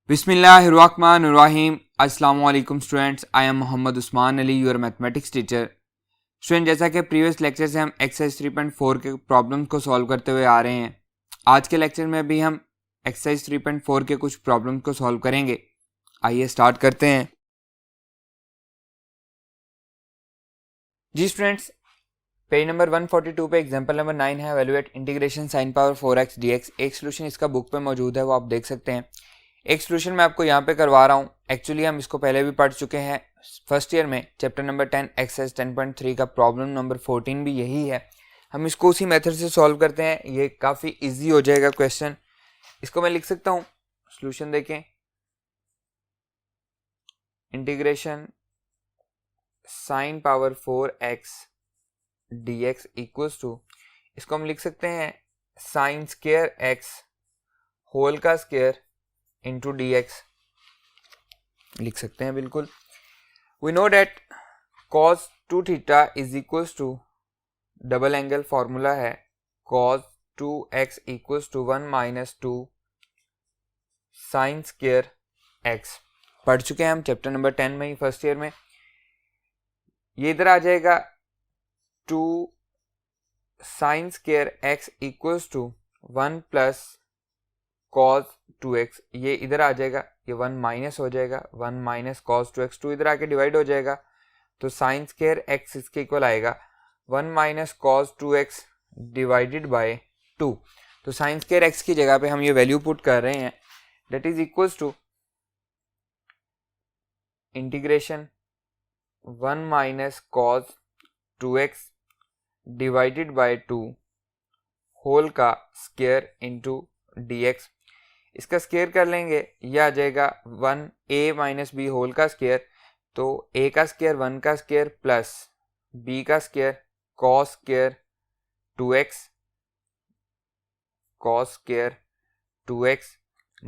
बिस्मिल्लाहिर्रहमानिर्रहीम। अस्सलाम वालेकुम students, I am Mohammad Usman Ali, your mathematics teacher. Student, जैसा कि प्रीवियस लेक्चर से हम एक्सरसाइज 3.4 के प्रॉब्लम्स को सॉल्व करते हुए आ रहे हैं, आज के लेक्चर में भी हम एक्सरसाइज 3.4 के कुछ प्रॉब्लम्स को सॉल्व करेंगे। आइए स्टार्ट करते हैं। जी स्टूडेंट्स, पेज नंबर 142 पे एग्जाम्पल नंबर 9 है, evaluate integration sine power 4x dx। एक सोल्यूशन इसका बुक पे मौजूद है, वो आप देख सकते हैं। एक सोल्यूशन मैं आपको यहाँ पे करवा रहा हूँ। एक्चुअली हम इसको पहले भी पढ़ चुके हैं फर्स्ट ईयर में, चैप्टर नंबर 10 एक्सरसाइज 10.3 का प्रॉब्लम नंबर 14 भी यही है। हम इसको उसी मेथड से सॉल्व करते हैं, ये काफ़ी इजी हो जाएगा क्वेश्चन। इसको मैं लिख सकता हूँ, सोल्यूशन देखें, integration sine power 4x dx equals to, इसको हम लिख सकते हैं साइन स्क्वायर x होल का स्क्वायर इंटू dx लिख सकते हैं बिल्कुल। We know that cos 2 theta is equals to, double angle formula है cos 2x equals to 1 minus 2 sine square x। पढ़ चुके हैं हम चैप्टर नंबर 10 में ही, फर्स्ट ईयर में। ये इधर आ जाएगा 2 sine square x equals to 1 plus cos 2x, ये इधर आ जाएगा, ये 1 माइनस हो जाएगा, 1 माइनस cos 2x, 2 इधर आके डिवाइड हो जाएगा, तो साइन स्क्वायर x इसके इक्वल आएगा 1 minus cos 2x divided by 2। तो साइन स्क्वायर x की जगह पे हम ये वैल्यू पुट कर रहे हैं, that is equals to integration 1 minus cos 2x divided by 2 whole का स्क्वायर इंटू dx। इसका स्क्वायर कर लेंगे, ये आ जाएगा 1a माइनस बी होल का स्क्वायर, तो a का स्क्वायर 1 का स्क्वायर प्लस b का square cos square 2x, cos square 2x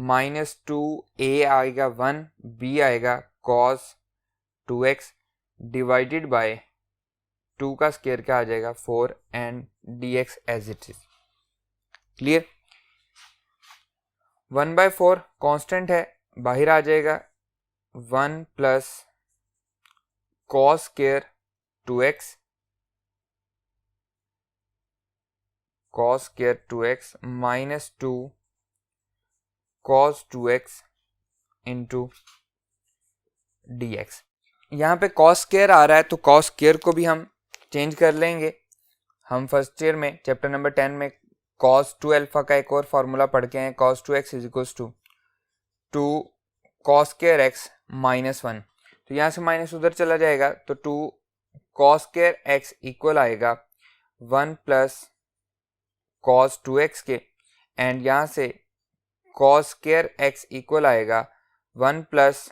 minus 2a आएगा 1, b आएगा cos 2x डिवाइडेड बाय 2 का स्क्वायर क्या आ जाएगा 4 and dx as it is. Clear. 1/4 constant है, बाहर आ जाएगा 1 plus cos square 2x, cos square 2x minus 2 cos 2x into dx। यहाँ पे cos स्क्वायर आ रहा है, तो cos स्क्वायर को भी हम चेंज कर लेंगे। हम फर्स्ट ईयर में चैप्टर नंबर 10 में cos 2 अल्फा का एक और फॉर्मूला पढ़ के हैं, cos 2x is equals to 2 cos square x minus 1। तो यहाँ से माइनस उधर चला जाएगा, तो 2 cos स्क्वायर x इक्वल आएगा 1 प्लस cos 2x के, एंड यहाँ से cos स्क्वायर x इक्वल आएगा 1 plus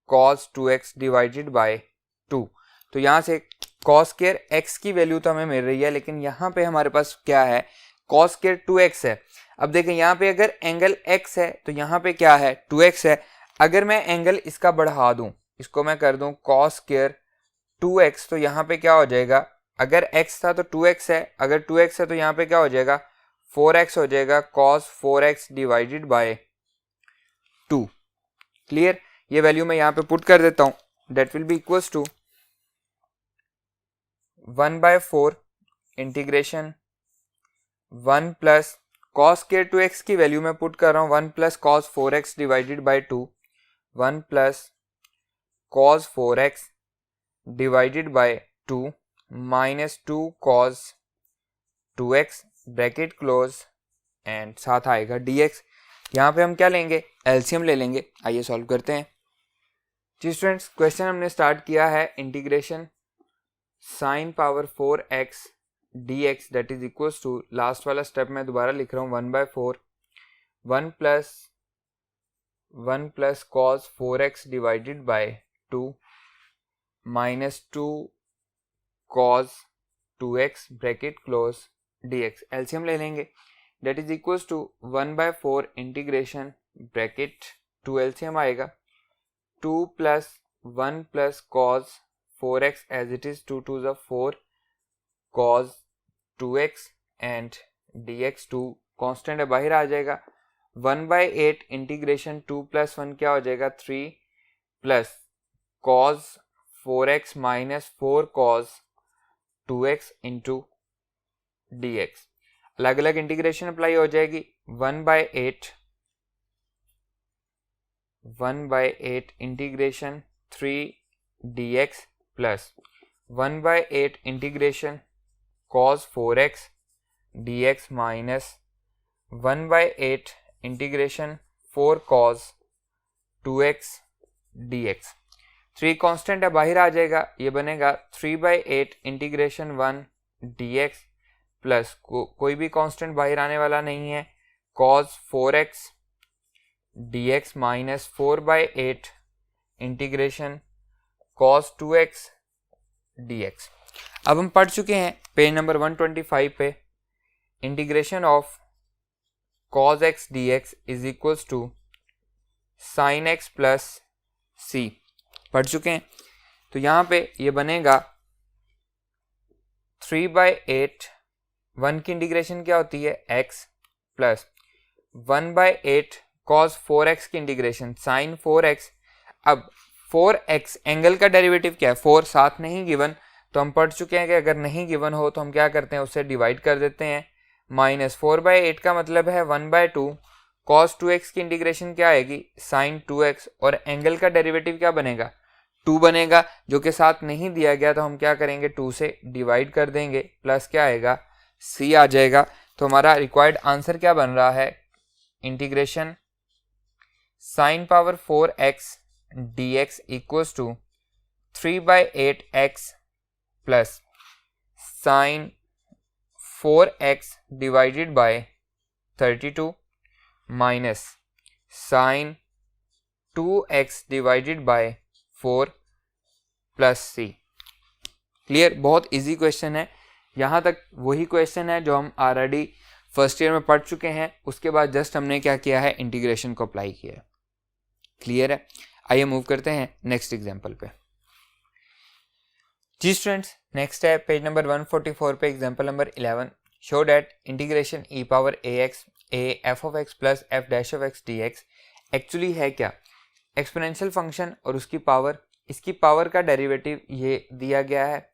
cos 2x divided by 2। तो यहाँ से cos स्क्वायर x की वैल्यू तो हमें मिल रही है, लेकिन यहाँ पे हमारे पास क्या है, cos स्क्वायर 2x है। अब देखें, यहाँ पे अगर एंगल x है तो यहाँ पे क्या है 2x है। अगर मैं एंगल इसका बढ़ा दूं, इसको मैं कर दूं cos स्क्वायर 2x, तो यहाँ पे क्या हो जाएगा, अगर x था तो 2x है, अगर 2x है तो यहाँ पे क्या हो जाएगा 4x हो जाएगा, cos 4x divided by 2। Clear. ये वैल्यू मैं यहाँ पे पुट कर देता हूँ, that will be equals to 1/4 इंटीग्रेशन 1 प्लस cos स्क्वायर 2x की वैल्यू मैं पुट कर रहा हूँ 1 plus cos 4x divided by 2, 1 plus cos 4x divided by 2 minus 2 cos 2x bracket close, and साथ आएगा dx। यहाँ पे हम क्या लेंगे, एलसीएम ले लेंगे। आइए सॉल्व करते हैं। जी स्टूडेंट्स, क्वेश्चन हमने स्टार्ट किया है integration sine power 4x dx that is equals to, last वाला स्टेप मैं दोबारा लिख रहा हूँ 1/4 1 plus cos 4x divided by 2 minus 2 cos 2x bracket close dx। LCM ले लेंगे, दैट इज इक्वल्स टू 1/4 इंटीग्रेशन ब्रैकेट 2 एलसीएम आएगा 2 plus 1 plus cos 4x as it is 2 2 ज़ा 4 cos 2x and dx 2 constant है, बाहर आ जाएगा, 1/8 इंटीग्रेशन 2 + 1 क्या हो जाएगा 3 plus cos 4x minus 4 cos 2x into dx। अलग अलग इंटीग्रेशन अप्लाई हो जाएगी। 1/8 integration 3 dx plus 1/8 integration cos 4x dx minus 1/8 integration 4 cos 2x dx। 3 constant है बाहर आ जाएगा, ये बनेगा 3/8 इंटीग्रेशन 1 dx प्लस कोई भी कांस्टेंट बाहर आने वाला नहीं है cos 4x dx minus 4/8 integration cos 2x dx। अब हम पढ़ चुके हैं पेज नंबर 125 पे integration of cos x dx is equals to sin x plus c पढ़ चुके हैं। तो यहाँ पे ये बनेगा 3/8 1 की इंटीग्रेशन क्या होती है x प्लस 1/8 cos 4x की इंटीग्रेशन sin 4x। अब 4x एंगल का डेरिवेटिव क्या है 4 साथ नहीं गिवन, तो हम पढ़ चुके हैं कि अगर नहीं गिवन हो तो हम क्या करते हैं उससे डिवाइड कर देते हैं। माइनस 4/8 का मतलब है 1/2 cos 2x की इंटीग्रेशन क्या आएगी sin 2x और एंगल का डेरिवेटिव क्या बनेगा 2 बनेगा, जो कि साथ नहीं दिया गया तो हम क्या करेंगे 2 से डिवाइड कर देंगे प्लस क्या आएगा c आ जाएगा। तो हमारा रिक्वायर्ड आंसर क्या बन रहा है integration sin power 4x dx equals to 3/8x plus sin 4x divided by 32 minus sin 2x divided by 4 plus c। Clear, बहुत इजी क्वेश्चन है। यहाँ तक वही क्वेश्चन है जो हम ऑलरेडी फर्स्ट ईयर में पढ़ चुके हैं, उसके बाद जस्ट हमने क्या किया है इंटीग्रेशन को अप्लाई किया है। क्लियर है, आइए मूव करते हैं नेक्स्ट एग्जांपल पे। जी स्टूडेंट्स, नेक्स्ट है पेज नंबर 144 पे example number 11। Show that integration e power ax a f of x plus f dash of x dx actually है क्या एक्सपोनेंशियल फंक्शन और उसकी पावर, इसकी पावर का डेरिवेटिव ये दिया गया है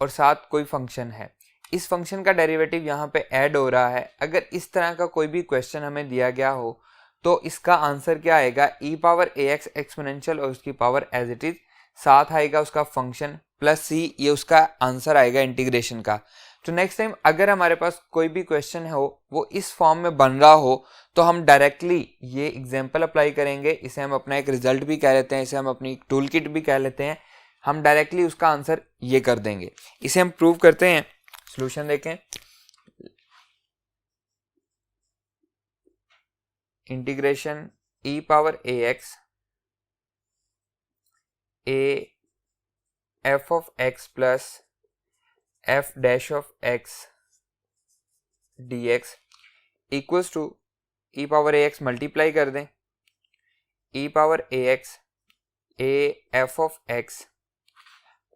और साथ कोई फंक्शन है, इस फंक्शन का डेरिवेटिव यहाँ पे ऐड हो रहा है। अगर इस तरह का कोई भी क्वेश्चन हमें दिया गया हो तो इसका आंसर क्या आएगा e पावर ax एक्सपोनेंशियल और उसकी पावर एज इट इज, साथ आएगा उसका फंक्शन प्लस c, ये उसका आंसर आएगा इंटीग्रेशन का। तो नेक्स्ट टाइम अगर हमारे पास कोई भी क्वेश्चन हो वो इस फॉर्म में बन रहा हो तो हम डायरेक्टली ये एग्जांपल अप्लाई करेंगे, इसे हम अपना एक रिजल्ट भी कह लेते हैं, इसे हम अपनी टूल किट भी कह लेते हैं। हम डायरेक्टली उसका आंसर ये कर देंगे। इसे हम प्रूव करते हैं। सॉल्यूशन देखें, integration e power ax a f of x plus f dash of x dx equals to e power ax multiply कर दें e power ax a f of x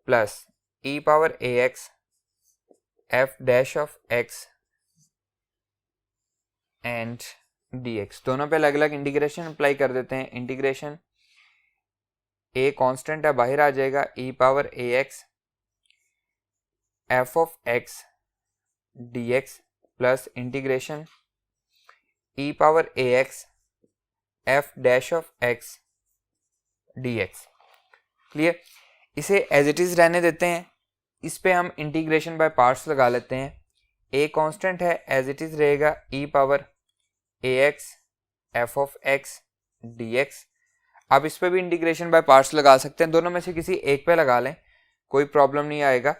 plus e power ax f dash of x and dx, दोनों पे अलग अलग integration apply कर देते हैं। Integration a constant है बाहर आ जाएगा e power ax f of x dx plus integration e power ax f dash of x dx। Clear, इसे एज इट इज रहने देते हैं। इस पे हम इंटीग्रेशन बाय पार्ट्स लगा लेते हैं। a कांस्टेंट है एज इट इज रहेगा e power ax f of x dx। आप इस पे भी इंटीग्रेशन बाय पार्ट्स लगा सकते हैं, दोनों में से किसी एक पे लगा लें, कोई प्रॉब्लम नहीं आएगा।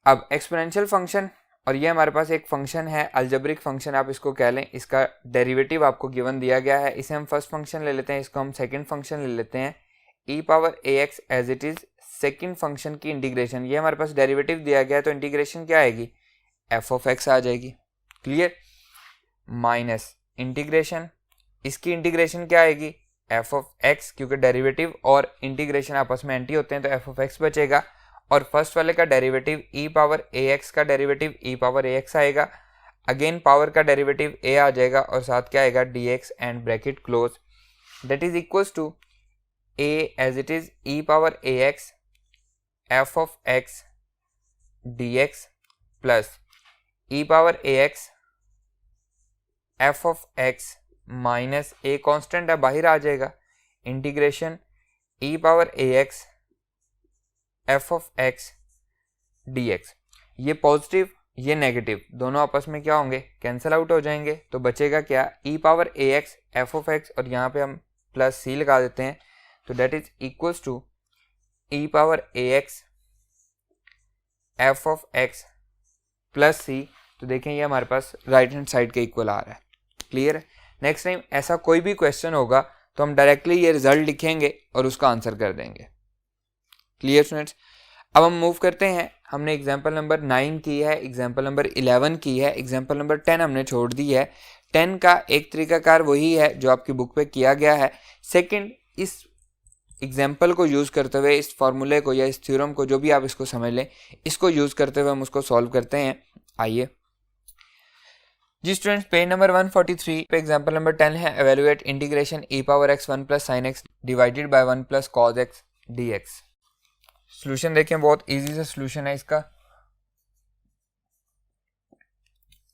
अब एक्सपोनेंशियल फंक्शन, और ये हमारे पास एक फंक्शन है अलजेब्रिक फंक्शन आप इसको कह लें, इसका डेरिवेटिव आपको गिवन दिया गया है। इसे हम फर्स्ट फंक्शन ले लेते हैं, इसको हम सेकंड फंक्शन ले लेते हैं। e power ax as it is second function की इंटीग्रेशन, ये हमारे पास डेरिवेटिव दिया गया है तो इंटीग्रेशन क्या आएगी f ऑफ x आ जाएगी। क्लियर, माइनस इंटीग्रेशन, इसकी इंटीग्रेशन क्या आएगी f ऑफ x, क्योंकि डेरिवेटिव और इंटीग्रेशन आपस में एंटी होते हैं तो f ऑफ x बचेगा। और फर्स्ट वाले का डेरिवेटिव e पावर ax का डेरिवेटिव e पावर ax आएगा। अगेन पावर का डेरिवेटिव a आ जाएगा और साथ क्या आएगा dx and bracket close, that is equals to a as it is e power ax f of x dx plus e power ax f of x minus a constant है बाहर आ जाएगा, integration e power ax f of x dx। ये positive ये negative दोनों आपस में क्या होंगे, कैंसिल आउट हो जाएंगे, तो बचेगा क्या e power ax f of x और यहाँ पे हम प्लस c लगा देते हैं, तो that is equals to e power ax f of x plus c। तो देखें ये हमारे पास राइट हैंड साइड के इक्वल आ रहा है। क्लियर है। नेक्स्ट टाइम ऐसा कोई भी क्वेश्चन होगा तो हम डायरेक्टली ये रिजल्ट लिखेंगे और उसका आंसर कर देंगे। Clear students. अब हम मूव करते हैं, हमने एग्जाम्पल नंबर 9 की है, एग्जाम्पल नंबर 11 की है, एग्जाम्पल नंबर 10 हमने छोड़ दी है। 10 का एक तरीकाकार वही है जो आपकी बुक पे किया गया है। सेकंड, इस एग्जाम्पल को यूज़ करते हुए, इस फार्मूले को या इस थ्योरम को, जो भी आप इसको समझ लें, इसको यूज़ करते हुए हम उसको सॉल्व करते हैं। आइए जी स्टूडेंट्स, पेज नंबर 143 पे एग्जाम्पल नंबर 10 है, evaluate integration e power x 1 plus sine x divided by 1 plus cos x dx। Solution देखें, बहुत इजी सा सोल्यूशन है इसका।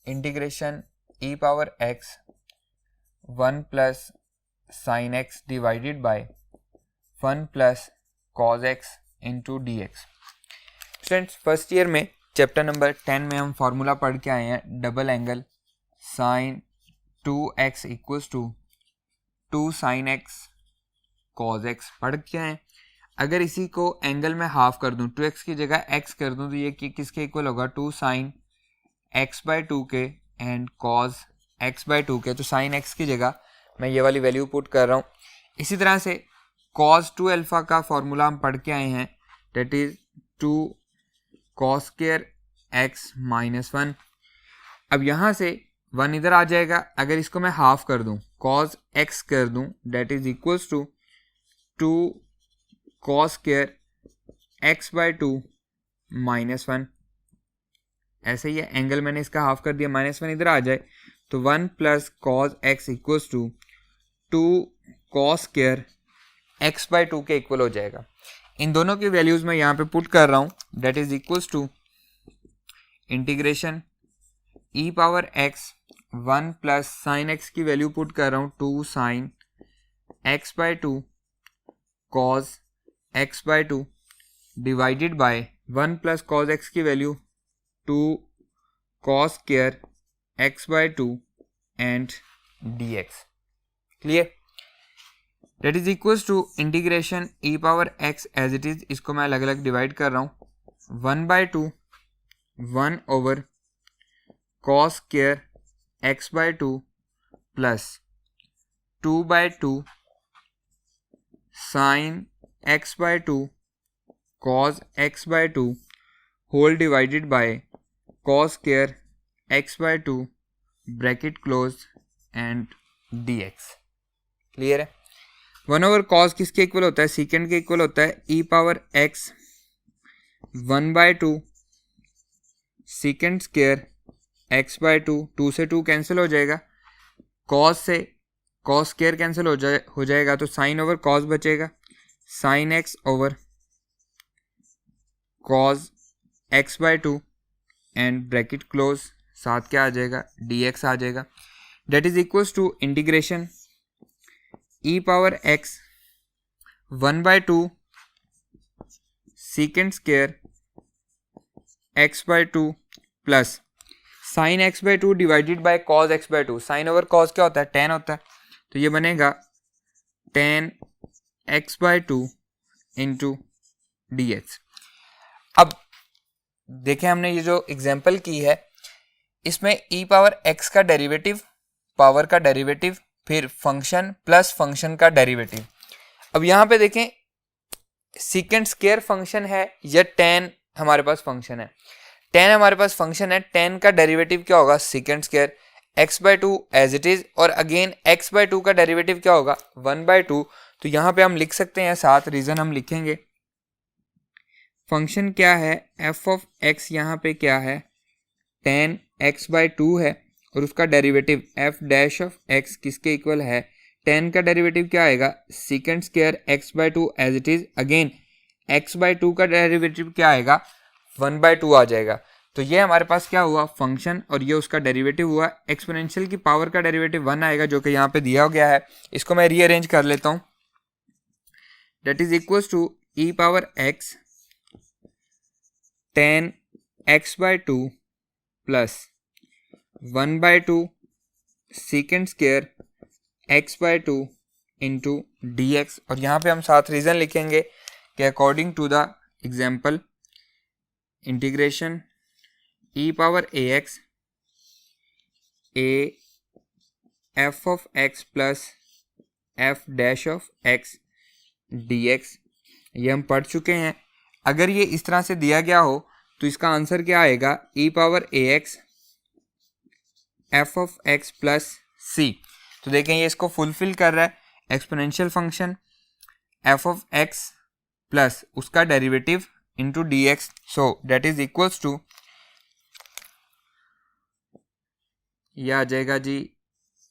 Integration e power x 1 plus sine x divided by 1 plus cos x into dx। Students, first year में chapter number 10 में हम formula पढ़ के आए हैं, double angle sine 2x equals to 2 sine x cos x पढ़ के आए। अगर इसी को एंगल में हाफ कर दूं, 2x की जगह x कर दूं, तो ये किसके इक्वल होगा, 2 साइन x बाई 2 के एंड कॉज x बाई 2 के। तो साइन x की जगह मैं ये वाली वैल्यू पुट कर रहा हूँ। इसी तरह से कॉज 2 अल्फा का फॉर्मूला हम पढ़ के आए हैं, that is 2 cos square x minus 1। अब यहाँ से 1 इधर आ जाएगा, अगर इसको मैं हाफ कर दूं, कॉस x कर दूं, that is equals to 2 cos square x by 2 minus 1। ऐसे ही एंगल मैंने इसका हाफ कर दिया, माइनस 1 इधर आ जाए तो 1 plus cos x equals to 2 cos square x by 2 के इक्वल हो जाएगा। इन दोनों की वैल्यूज मैं यहाँ पे पुट कर रहा हूँ, that is equals to integration e power x 1 plus sine x की वैल्यू पुट कर रहा हूँ 2 sine x by 2 cos x by 2 divided by 1 plus cos x की value 2 cos square x by 2 and dx। Clear. That is equals to integration e power x as it is, इसको मैं अलग अलग divide कर रहा हूँ, 1 by 2 1 over cos square x by 2 plus 2 by 2 sine x by 2 cos x by 2 whole divided by cos square x by 2 bracket close and dx। Clear है। 1 over cos किसके equal होता है, सीकेंड के इक्वल होता है, e power x 1 by 2 second square x by 2, 2 से 2 cancel हो जाएगा, कॉस से कॉस स्क्वायर कैंसिल हो जाएगा, तो साइन ओवर कॉस बचेगा, sine x over cos x by 2 and bracket close, साथ क्या आ जाएगा, dx आ जाएगा। That is equals to integration e power x 1 by 2 second square x by 2 plus sine x by 2 divided by cos x by 2। Sine over cos क्या होता है, tan होता है, तो ये बनेगा tan x by 2 into dx। अब देखें, हमने ये जो एग्जाम्पल की है, इसमें e पावर x का डेरिवेटिव, पावर का डेरिवेटिव, फिर फंक्शन प्लस फंक्शन का डेरिवेटिव। अब यहाँ पे देखें, सीकेंड स्क्वायर फंक्शन है या tan हमारे पास फंक्शन है, tan हमारे पास फंक्शन है, tan का डेरिवेटिव क्या होगा, second square x by 2 as it is, और अगेन x बाई 2 का डेरिवेटिव क्या होगा, 1 बाई 2। तो यहाँ पे हम लिख सकते हैं, साथ रीजन हम लिखेंगे, फंक्शन क्या है f ऑफ x, यहाँ पे क्या है टेन एक्स बाई टू है और उसका derivative F dash of x किसके इक्वल है, टेन का डेरिवेटिव क्या आएगा, second square x by two as it is, again x by two का डेरिवेटिव क्या आएगा, वन बाई टू आ जाएगा। तो ये हमारे पास क्या हुआ, फंक्शन, और ये उसका डेरिवेटिव हुआ। एक्सपोनेंशियल की पावर का डेरिवेटिव वन आएगा जो कि यहाँ पे दिया गया है। इसको मैं रीअरेंज कर लेता हूँ, that is equal to e power x ten x by two plus one by two second square x by two into d x. और यहाँ पे हम साथ रीजन लिखेंगे कि according to the example integration e power a x a f of x plus f dash of x d x, ये हम पढ़ चुके हैं। अगर ये इस तरह से दिया गया हो तो इसका आंसर क्या आएगा, e power a x f of x plus c. तो देखें ये इसको फुलफिल कर रहा है, exponential function f of x plus उसका derivative into d x, so that is equals to, यह आ जाएगा जी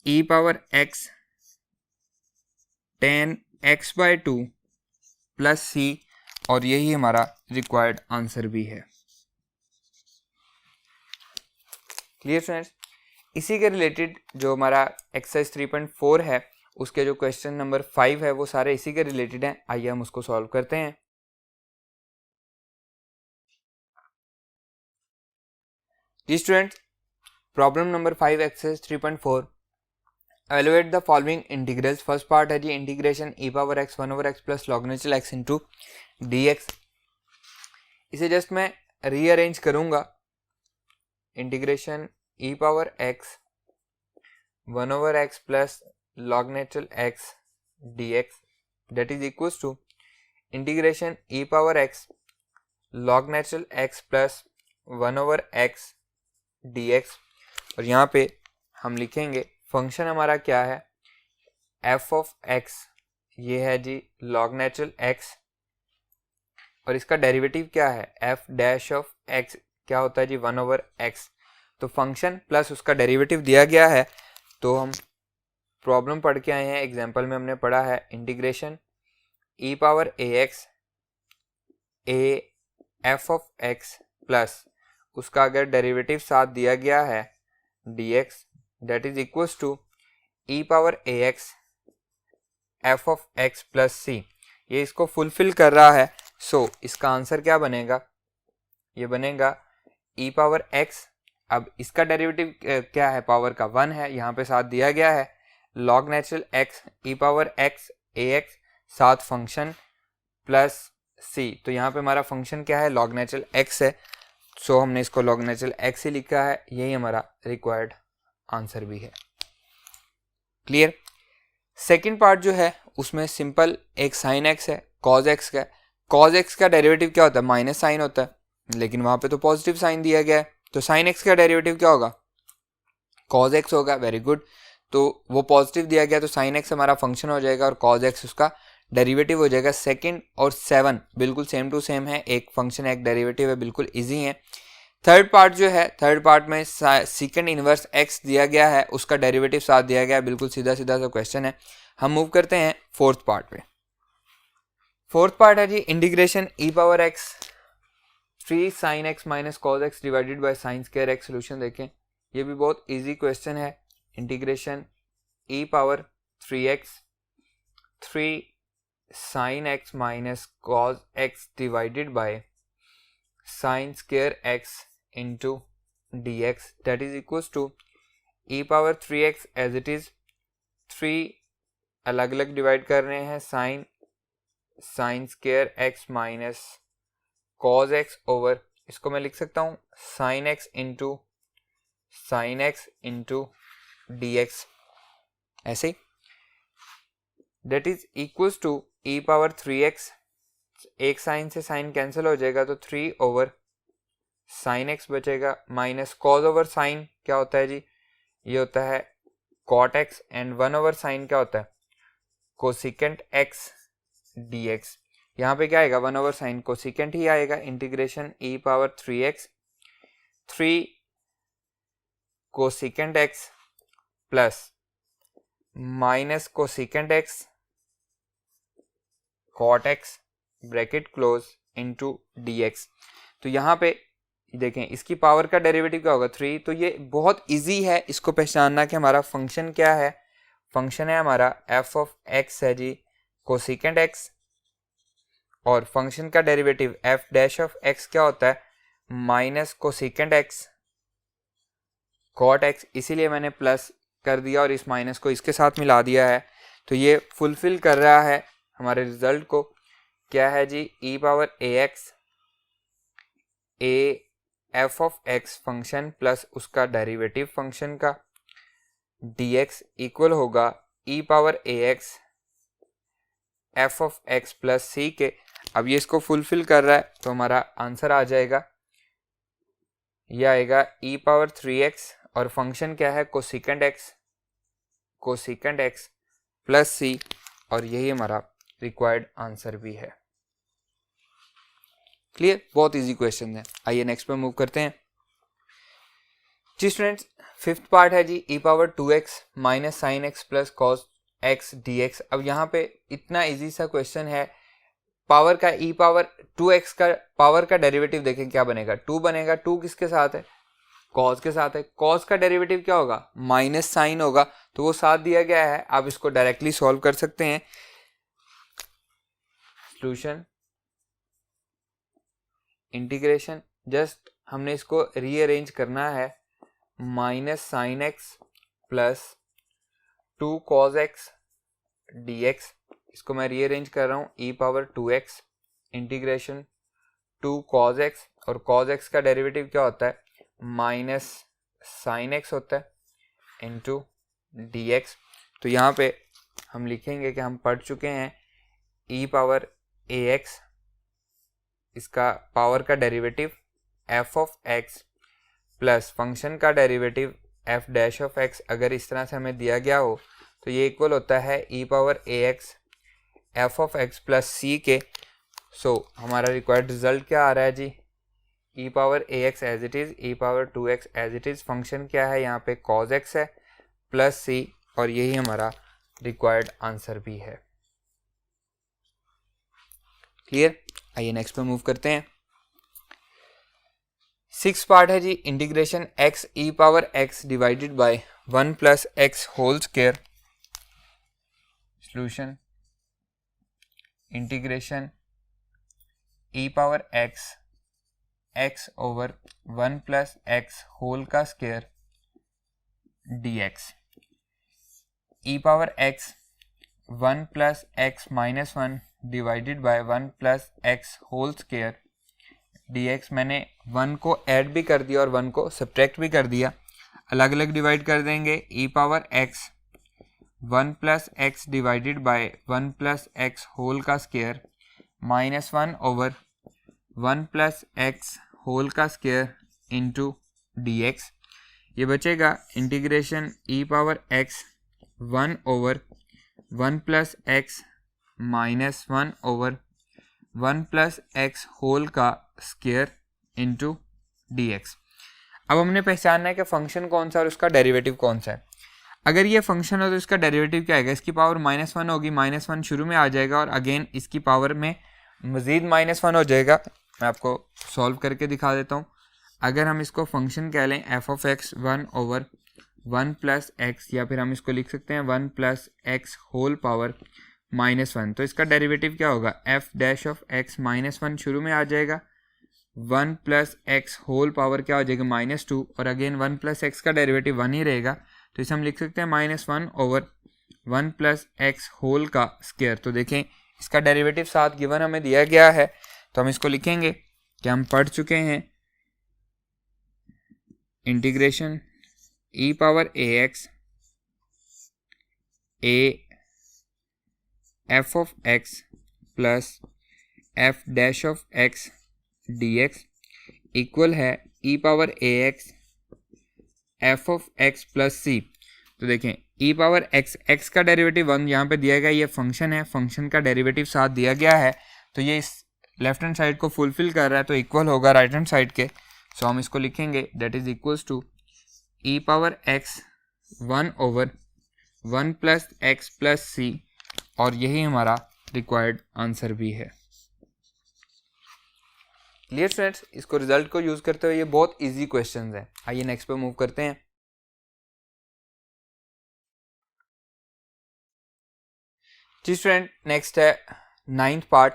e power x ten x by two plus c, और यही हमारा रिक्वायर्ड आंसर भी है। Clear friends. इसी के रिलेटेड जो हमारा एक्सरसाइज 3.4 है उसके जो क्वेश्चन नंबर 5 है वो सारे इसी के रिलेटेड हैं। आइए हम उसको सॉल्व करते हैं। जी students, problem number 5 exercise 3.4, evaluate the following integrals. First part है जी integration e power x one over x plus log natural x into d x. इसे जस्ट मैं रीअरेंज करूंगा, integration e power x one over x plus log natural x d x that is equal to integration e power x log natural x plus one over x d x. और यहाँ पे हम लिखेंगे function हमारा क्या है, F of x, ये है जी लॉग नेचुरल एक्स, और इसका डेरिवेटिव क्या है, एफ डैश ऑफ एक्स क्या होता है जी, वन ओवर एक्स। तो फंक्शन प्लस उसका डेरिवेटिव दिया गया है। तो हम प्रॉब्लम पढ़ के आए हैं, एग्जाम्पल में हमने पढ़ा है integration e power a x a f of x plus उसका अगर डेरिवेटिव साथ दिया गया है d x that is equal to e power a x f of x plus c. ये इसको फुलफिल कर रहा है। सो इसका आंसर क्या बनेगा, ये बनेगा ई पावर एक्स, अब इसका डेरिवेटिव क्या है, पावर का वन है, यहाँ पे साथ दिया गया है लॉग नेचुरल एक्स ई पावर एक्स ए एक्स साथ फंक्शन प्लस सी। तो यहाँ पे हमारा फंक्शन क्या है, लॉग नेचुरल एक्स है, सो हमने इसको लॉग नेचुरल एक्स ही लिखा है, यही हमारा रिक्वायर्ड आंसर भी है। क्लियर। सेकेंड पार्ट जो है उसमें सिंपल एक साइन एक्स है, कॉज एक्स का। कॉज एक्स का डेरिवेटिव क्या होता है, माइनस साइन होता है, लेकिन वहाँ पे तो पॉजिटिव साइन दिया गया है, तो साइन एक्स का डेरिवेटिव क्या होगा, कॉज एक्स होगा। वेरी गुड, तो वो पॉजिटिव दिया गया तो साइन एक्स हमारा फंक्शन हो जाएगा और कॉज एक्स उसका डेरिवेटिव हो जाएगा। सेकंड और 7 बिल्कुल सेम टू सेम है, एक फंक्शन एक डेरिवेटिव है, बिल्कुल इजी है। थर्ड पार्ट जो है, थर्ड पार्ट में सेकंड इनवर्स एक्स दिया गया है, उसका डेरिवेटिव साथ दिया गया है, बिल्कुल सीधा सीधा सा क्वेश्चन है। हम मूव करते हैं फोर्थ पार्ट पे। फोर्थ पार्ट है जी integration e power x 3 sine x minus cos x divided by sine square x. Solution देखें, ये भी बहुत इजी क्वेश्चन है। Integration e power 3x 3 sine x minus cos x divided by sine square x into d x that is equal to e power 3x as it is 3 अलग अलग divide कर रहे हैं sine square x minus cos x over, इसको मैं लिख सकता हूँ sine x into d x, ऐसे ही that is equals to e power 3x, एक साइन से साइन कैंसिल हो जाएगा तो 3 ओवर साइन एक्स बचेगा माइनस कॉज ओवर साइन क्या होता है जी, ये होता है cot x, and 1 over sine क्या होता है कोसिकेंट एक्स डी एक्स। यहाँ पे क्या आएगा 1 ओवर साइन कोसिकेंट ही आएगा। Integration e power 3x 3 cosecant x plus minus cosecant x cot x bracket close into dx। तो यहाँ पे देखें इसकी पावर का डेरिवेटिव क्या होगा 3। तो ये बहुत इजी है इसको पहचानना कि हमारा फंक्शन क्या है। फंक्शन है हमारा f ऑफ x है जी कोसिकेंट x, और फंक्शन का derivative f dash of x क्या होता है minus cosecant x cot x, इसीलिए मैंने प्लस कर दिया और इस माइनस को इसके साथ मिला दिया है। तो ये फुलफिल कर रहा है हमारे रिजल्ट को। क्या है जी e power ax a f of x function plus उसका डेरिवेटिव फंक्शन का dx इक्वल होगा e power ax f of x plus c के। अब ये इसको फुलफिल कर रहा है तो हमारा आंसर आ जाएगा, ये आएगा e पावर 3x और फंक्शन क्या है कोसिकेंट x प्लस c, और यही हमारा रिक्वायर्ड आंसर भी है। क्लियर, बहुत इजी क्वेश्चन है। आइए नेक्स्ट पे मूव करते हैं जी स्टूडेंट्स। फिफ्थ पार्ट है जी e power 2x minus sine x plus cos x dx। अब यहाँ पे इतना इजी सा क्वेश्चन है, पावर का e पावर 2x का पावर का डेरिवेटिव देखें क्या बनेगा 2 बनेगा। 2 किसके साथ है कॉस के साथ है, कॉस का डेरिवेटिव क्या होगा माइनस साइन होगा, तो वो साथ दिया गया है। आप इसको डायरेक्टली सॉल्व कर सकते हैं। सॉल्यूशन इंटीग्रेशन, जस्ट हमने इसको रीअरेंज करना है। Minus sine x plus 2 cos x dx, इसको मैं रीअरेंज कर रहा हूँ e power 2x integration 2 cos x, और कॉस एक्स का डेरिवेटिव क्या होता है माइनस साइन एक्स होता है इंटू dx। तो यहाँ पे हम लिखेंगे कि हम पढ़ चुके हैं e पावर ax, इसका पावर का derivative f of x plus function का derivative f dash of x। अगर इस तरह से हमें दिया गया हो तो ये इक्वल होता है e power ax f of x plus c के। सो हमारा रिक्वायर्ड रिजल्ट क्या आ रहा है जी e power ax as it is, e power 2x as it is, function क्या है यहाँ पे cos x है प्लस c, और यही हमारा रिक्वायर्ड आंसर भी है। क्लियर, आइए नेक्स्ट पे मूव करते हैं। सिक्स पार्ट है जी integration x e power x divided by 1 plus x whole square. Solution integration e power x over 1 plus x whole का square dx। e power x 1 plus x minus 1 divided by 1 plus x whole square dx। मैंने 1 को add भी कर दिया और 1 को subtract भी कर दिया, अलग अलग डिवाइड कर देंगे। e power x 1 plus x divided by 1 plus x whole का square minus 1 over 1 plus x whole का स्क्वायर इंटू dx। ये बचेगा integration e power x 1 over 1 plus x minus 1 over 1 plus x whole का square into dx। अब हमने पहचानना है कि फंक्शन कौन सा और उसका डेरिवेटिव कौन सा है। अगर ये फंक्शन हो तो इसका डेरिवेटिव क्या आएगा, इसकी पावर -1 होगी, -1 शुरू में आ जाएगा और अगेन इसकी पावर में मज़ीद -1 हो जाएगा। मैं आपको सॉल्व करके दिखा देता हूँ। अगर हम इसको फंक्शन कह लें f of x 1 over 1 plus x, या फिर हम इसको लिख सकते हैं 1 प्लस x होल पावर -1, तो इसका डेरिवेटिव क्या होगा f डैश ऑफ x -1 शुरू में आ जाएगा, 1 प्लस x होल पावर क्या हो जाएगा -2, और अगेन 1 प्लस x का डेरिवेटिव 1 ही रहेगा, तो इसे हम लिख सकते हैं -1 ओवर 1 प्लस x होल का स्क्वायर। तो देखें इसका डेरिवेटिव साथ गिवन हमें दिया गया है, तो हम इसको लिखेंगे कि हम पढ़ चुके हैं integration e power ax a f of x plus f dash of x dx equal है e power ax f of x plus c। तो देखें e पावर x का डेरिवेटिव 1 यहाँ पे दिया गया, ये फंक्शन है, फंक्शन का डेरिवेटिव साथ दिया गया है, तो ये इस लेफ्ट हैंड साइड को फुलफिल कर रहा है, तो इक्वल होगा राइट हैंड साइड के। सो हम इसको लिखेंगे that is equals to e power x 1/1 plus x plus c, और यही हमारा रिक्वायर्ड आंसर भी है। क्लियर स्टूडेंट्स, इसको रिजल्ट को यूज करते हुए ये बहुत इजी क्वेश्चंस हैं। आइए नेक्स्ट पे मूव करते हैं। जी स्टूडेंट, नेक्स्ट है 9th पार्ट।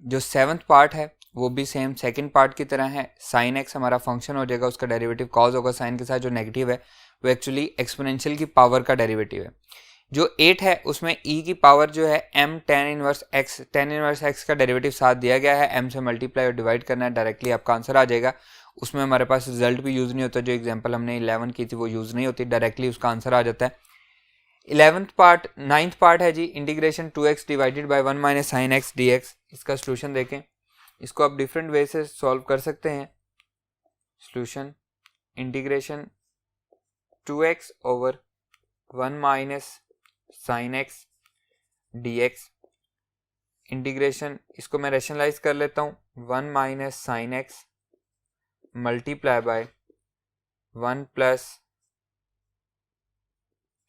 जो 7th पार्ट है वो भी सेम सेकंड पार्ट की तरह है। साइन एक्स हमारा फंक्शन हो जाएगा, उसका डेरिवेटिव कॉज होगा साइन के साथ। जो नेगेटिव है वो एक्चुअली एक्सपोनेंशियल की पावर का डेरिवेटिव है। जो 8 है उसमें e की पावर जो है m tan इनवर्स x का डेरिवेटिव साथ दिया गया है। m से मल्टीप्लाई और डिवाइड करना है, डायरेक्टली आपका आंसर आ जाएगा। उसमें हमारे पास रिजल्ट भी यूज नहीं होता, जो एग्जांपल हमने 11 की थी वो यूज नहीं होती, डायरेक्टली उसका आंसर आ जाता है। 9th पार्ट है जी, integration 2x divided by 1 minus sine x d x. इसका सोल्यूशन देखें, इसको आप डिफरेंट वे से सॉल्व कर सकते हैं। Solution integration 2x over 1 minus sine x d x. Integration, इसको मैं रेशनलाइज कर लेता हूँ, 1 minus sine x multiply by 1 plus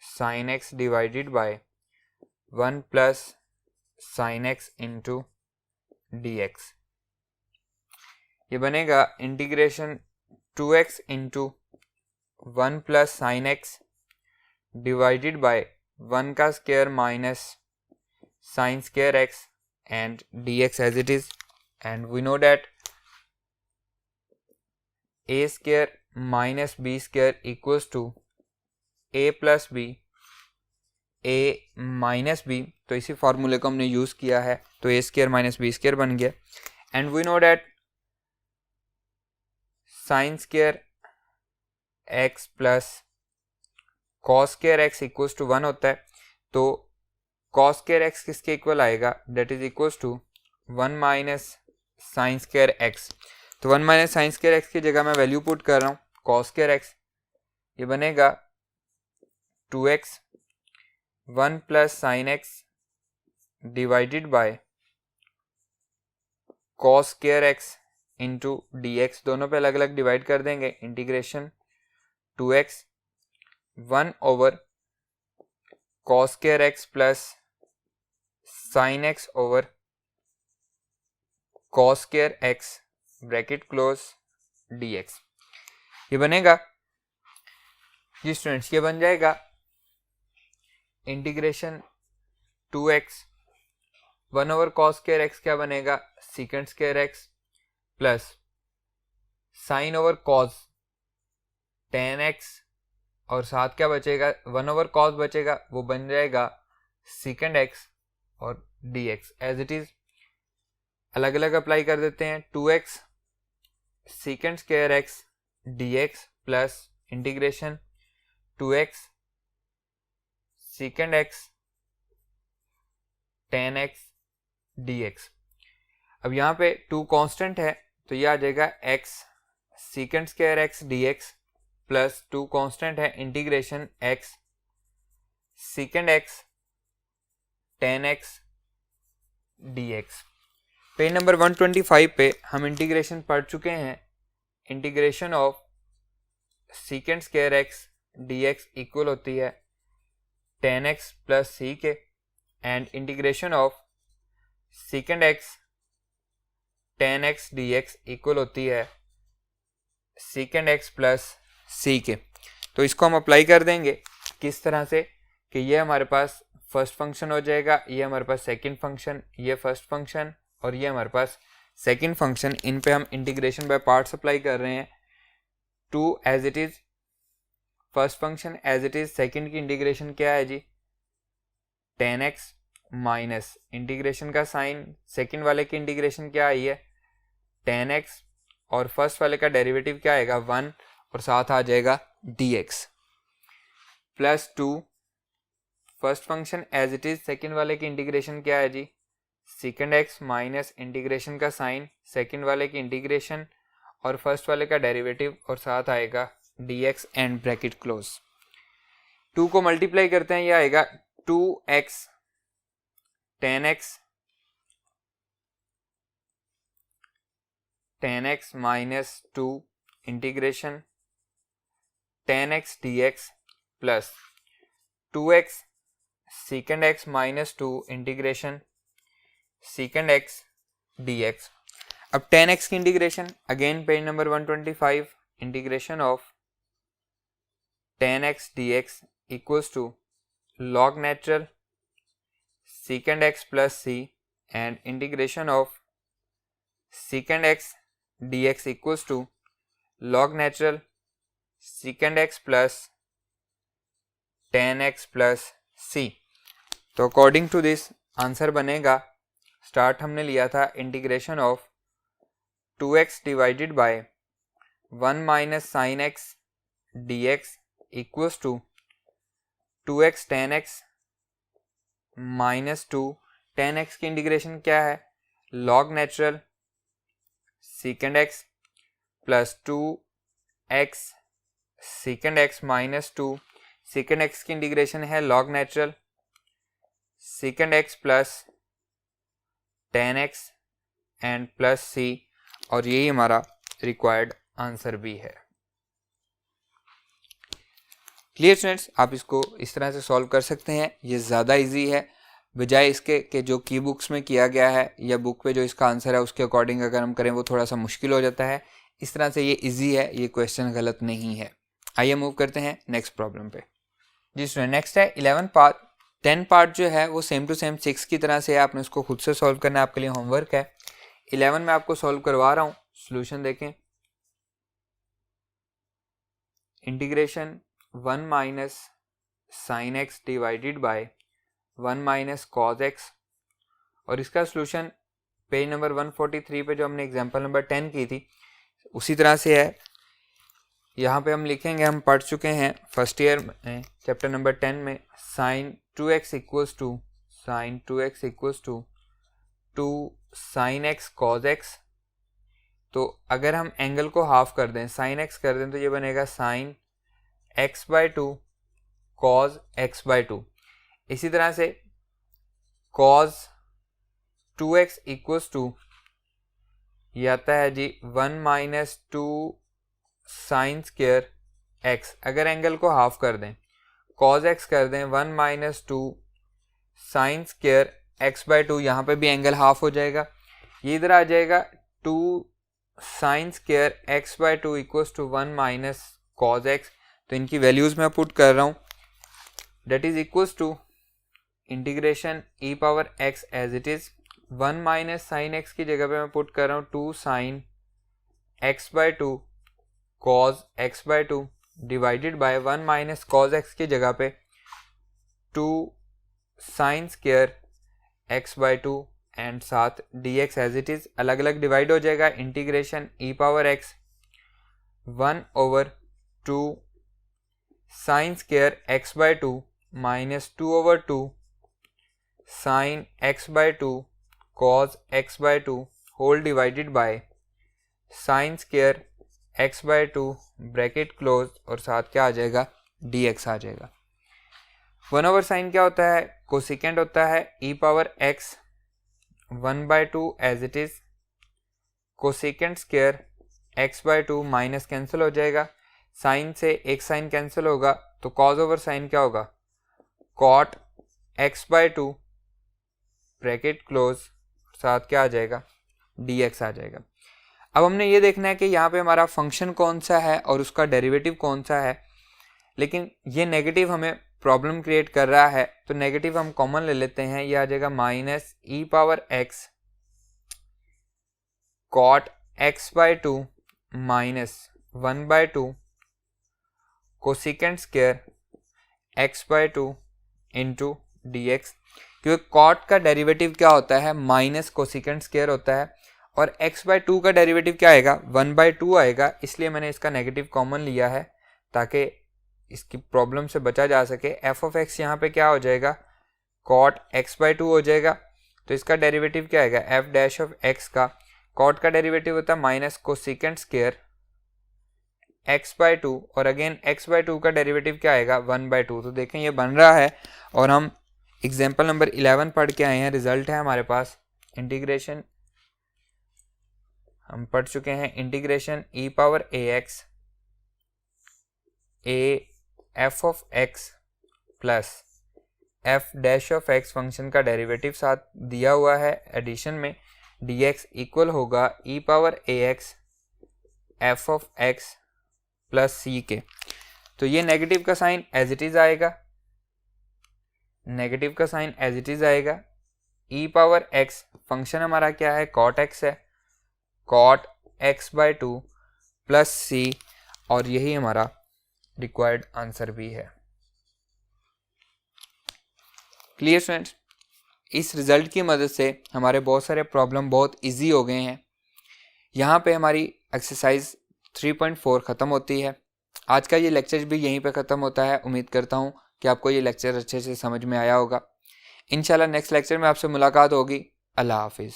sine x divided by 1 plus sine x into d x. ये बनेगा integration 2x into 1 plus sine x divided by 1 का square minus sign square x and dx as it is, and we know that a square minus b square equals to a plus b, a minus b। तो इसी फॉर्मूले को हमने use किया है, तो a square minus b square बन गया। and we know that sin square x plus cos square x equals to 1 होता है। तो cos square x किसके इक्वल आएगा, that is equals to 1 minus sign square x. तो 1 माइनस साइन स्क्वायर एक्स की जगह मैं वैल्यू पुट कर रहा हूँ cos स्क्वायर एक्स। ये बनेगा 2x 1 plus sine x divided bye cos square x into d x. दोनों पे अलग अलग डिवाइड कर देंगे। Integration 2x 1 over cos square x plus sine x over cos square x bracket close dx। ये बनेगा जी स्टूडेंट्स, ये बन जाएगा integration 2x 1 over cos square x क्या बनेगा, सीकेंड square x plus sine over cos tan x, और साथ क्या बचेगा, 1 ओवर cos बचेगा, वो बन जाएगा सीकेंड x और dx एज इट इज। अलग अलग अप्लाई कर देते हैं। 2x सीकेंड square x dx plus integration 2x सीकेंड x tan x dx। अब यहाँ पे 2 कांस्टेंट है, तो ये आ जाएगा x secant square x dx plus 2 constant है integration x secant x tan x dx। Page number 125 पे हम इंटीग्रेशन पढ़ चुके हैं। Integration of secant square x dx equal होती है tan x प्लस सी के, and integration of secant x tan x dx equal होती है सीकेंड x प्लस सी के। तो इसको हम अप्लाई कर देंगे किस तरह से कि ये हमारे पास फर्स्ट फंक्शन हो जाएगा, ये हमारे पास सेकंड फंक्शन, ये फर्स्ट फंक्शन और ये हमारे पास सेकंड फंक्शन। इन पे हम इंटीग्रेशन बाय पार्ट्स अप्लाई कर रहे हैं। 2 as it is first function as it is, second की इंटीग्रेशन क्या है जी, tan x माइनस इंटीग्रेशन का साइन, सेकंड वाले की इंटीग्रेशन क्या आई है tan x, और फर्स्ट वाले का डेरिवेटिव क्या आएगा 1, और साथ आ जाएगा dx plus 2 first function as it is, second वाले की इंटीग्रेशन क्या है जी सीकेंड x माइनस इंटीग्रेशन का साइन, सेकंड वाले की इंटीग्रेशन और फर्स्ट वाले का डेरिवेटिव, और साथ आएगा dx एंड ब्रैकेट क्लोज। 2 को मल्टीप्लाई करते हैं, ये आएगा 2x tan x minus 2 integration 10x dx plus 2x secant x minus 2 integration secant x dx। अब 10x की integration again page number 125, integration of 10x dx equals to log natural secant x plus c and integration of secant x dx equals to log natural secant x plus 10x plus c। तो according to this answer बनेगा, start हमने लिया था integration of 2x divided by 1 minus sine x dx equals to 2x tan x minus 2 tan x की integration क्या है, log natural secant x plus 2x secant x minus 2 secant x की integration है log natural secant x plus tan x and plus c, और यही हमारा required answer भी है। क्लियर स्टूडेंट्स, आप इसको इस तरह से सॉल्व कर सकते हैं, ये ज़्यादा इजी है बजाय इसके कि जो की बुक्स में किया गया है या बुक पे जो इसका आंसर है उसके अकॉर्डिंग अगर हम करें वो थोड़ा सा मुश्किल हो जाता है। इस तरह से ये इजी है, ये क्वेश्चन गलत नहीं है। आइए मूव करते हैं नेक्स्ट प्रॉब्लम पे। जी स्टूडेंट, नेक्स्ट है 11 पार्ट। 10 पार्ट जो है वो सेम टू सेम 6 की तरह से है, आपने उसको खुद से सॉल्व करना है, आपके लिए होमवर्क है। 11 में आपको सॉल्व करवा रहा हूँ, सोल्यूशन देखें। Integration 1 minus sine x divided by 1 minus cos x, और इसका सोल्यूशन पेज नंबर 143 पे जो हमने एग्जांपल नंबर 10 की थी उसी तरह से है। यहाँ पे हम लिखेंगे, हम पढ़ चुके हैं फर्स्ट ईयर में चैप्टर नंबर 10 में sine 2x equals to sine 2x equals to 2 sine x cos x. तो अगर हम एंगल को हाफ कर दें, साइन एक्स कर दें, तो ये बनेगा sine x by 2 cos x by 2। इसी तरह से कॉज 2x इक्वल्स टू ये आता है जी 1 माइनस 2 साइन स्क्वायर x। अगर एंगल को हाफ कर दें, कॉज x कर दें 1 minus 2 sine square x by 2, यहाँ पे भी एंगल हाफ हो जाएगा। ये इधर आ जाएगा 2 sine square x by 2 equals to 1 minus cos x। तो इनकी वैल्यूज मैं पुट कर रहा हूँ, that is equals to integration e power x as it is 1 minus sine x की जगह पे मैं पुट कर रहा हूँ 2 sine x by 2 cos x by 2 divided by 1 minus cos x की जगह पे 2 sine square x by 2 and साथ dx एज इट इज अलग अलग डिवाइड हो जाएगा। Integration e power x 1 over 2 sine square x by 2 minus 2 over 2 sine x by 2 cos x by 2 whole divided by sine square x by 2 bracket close, और साथ क्या आ जाएगा, dx आ जाएगा। 1 ओवर साइन क्या होता है, कोसिकेंट होता है e power x 1 by 2 as it is cosecant square x by 2 minus cancel हो जाएगा, साइन से एक साइन कैंसिल होगा, तो कॉज ओवर साइन क्या होगा, cot x by 2 bracket close, साथ क्या आ जाएगा, dx आ जाएगा। अब हमने ये देखना है कि यहाँ पे हमारा फंक्शन कौन सा है और उसका डेरिवेटिव कौन सा है, लेकिन ये नेगेटिव हमें प्रॉब्लम क्रिएट कर रहा है, तो नेगेटिव हम कॉमन ले लेते हैं, ये आ जाएगा minus e power x cot x by 2 minus 1 by 2 cosecant square x by 2 into dx। क्योंकि कॉट का डेरिवेटिव क्या होता है, माइनस कोसिकेंट स्क्वायर होता है, और x बाय 2 का डेरिवेटिव क्या आएगा, 1 बाय 2 आएगा, इसलिए मैंने इसका नेगेटिव कॉमन लिया है ताकि इसकी प्रॉब्लम से बचा जा सके। f ऑफ x यहाँ पे क्या हो जाएगा, कॉट x बाय 2 हो जाएगा, तो इसका डेरिवेटिव क्या आएगा, f डैश ऑफ x का कॉट का डेरिवेटिव होता है minus cosecant square x by 2, और अगेन x बाय 2 का डेरिवेटिव क्या आएगा, 1 बाय 2। तो देखें ये बन रहा है, और हम एग्जाम्पल नंबर 11 पढ़ के आए हैं, रिजल्ट है हमारे पास। इंटीग्रेशन हम पढ़ चुके हैं, integration e power ax a f of x plus f dash of x function का डेरिवेटिव साथ दिया हुआ है एडिशन में, dx इक्वल होगा e power a x f of x plus c के। तो ये नेगेटिव का साइन एज इट इज आएगा, नेगेटिव का साइन एज इट इज आएगा। e पावर x फंक्शन हमारा क्या है, cot x है, cot x/2 प्लस c, और यही हमारा रिक्वायर्ड आंसर भी है। क्लियर स्टूडेंट्स, इस रिजल्ट की मदद से हमारे बहुत सारे प्रॉब्लम बहुत इजी हो गए हैं। यहाँ पे हमारी एक्सरसाइज 3.4 ख़त्म होती है। आज का ये लेक्चर भी यहीं पे ख़त्म होता है। उम्मीद करता हूँ कि आपको ये लेक्चर अच्छे से समझ में आया होगा। इंशाल्लाह नेक्स्ट लेक्चर में आपसे मुलाकात होगी। अल्लाह हाफिज़।